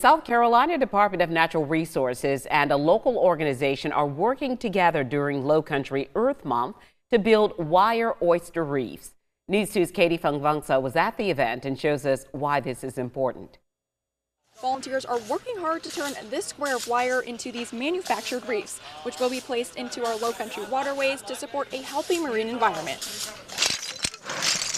South Carolina Department of Natural Resources and a local organization are working together during Lowcountry Earth Month to build wire oyster reefs. News 2's Katie Fangvangsa was at the event and shows us why this is important. Volunteers are working hard to turn this square of wire into these manufactured reefs, which will be placed into our Lowcountry waterways to support a healthy marine environment.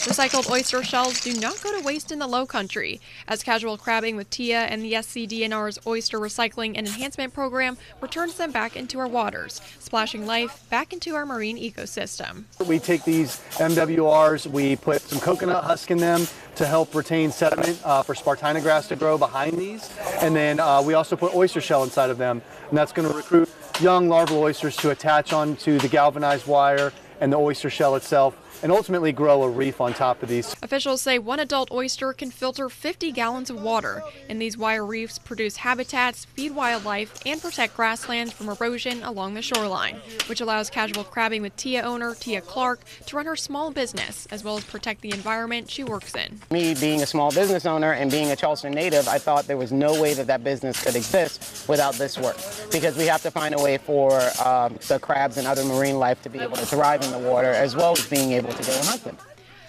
Recycled oyster shells do not go to waste in the Lowcountry, as casual crabbing with TIA and the SCDNR's Oyster Recycling and Enhancement Program returns them back into our waters, splashing life back into our marine ecosystem. We take these MWRs, we put some coconut husk in them to help retain sediment for Spartina grass to grow behind these, and then we also put oyster shell inside of them, and that's going to recruit young larval oysters to attach onto the galvanized wire and the oyster shell itself, and ultimately grow a reef on top of these. Officials say one adult oyster can filter 50 gallons of water, and these wire reefs produce habitats, feed wildlife, and protect grasslands from erosion along the shoreline, which allows casual crabbing with TIA owner Tia Clark to run her small business, as well as protect the environment she works in. Me being a small business owner and being a Charleston native, I thought there was no way that business could exist without this work, because we have to find a way for the crabs and other marine life to be able to thrive in the water, as well as being able to go and hunt them.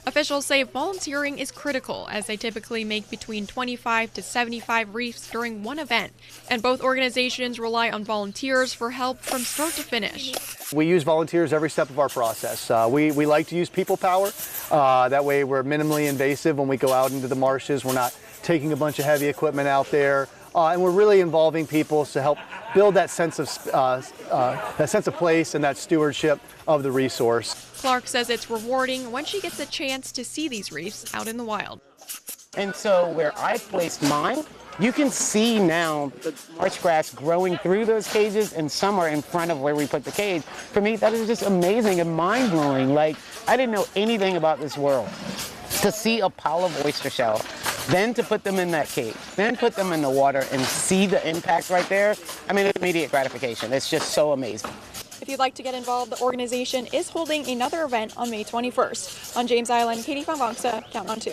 Officials say volunteering is critical, as they typically make between 25 to 75 reefs during one event, and both organizations rely on volunteers for help from start to finish. We use volunteers every step of our process. We like to use people power. That way we're minimally invasive when we go out into the marshes. We're not taking a bunch of heavy equipment out there. And we're really involving people to help build that sense of place and that stewardship of the resource. Clark says it's rewarding when she gets a chance to see these reefs out in the wild. And so where I placed mine, you can see now the marsh grass growing through those cages, and some are in front of where we put the cage. For me, that is just amazing and mind-blowing. Like, I didn't know anything about this world. To see a pile of oyster shell, then to put them in that cage, then put them in the water and see the impact right there, I mean, it's immediate gratification. It's just so amazing. If you'd like to get involved, the organization is holding another event on May 21st. On James Island, Katie Fangvangsa, Count on 2.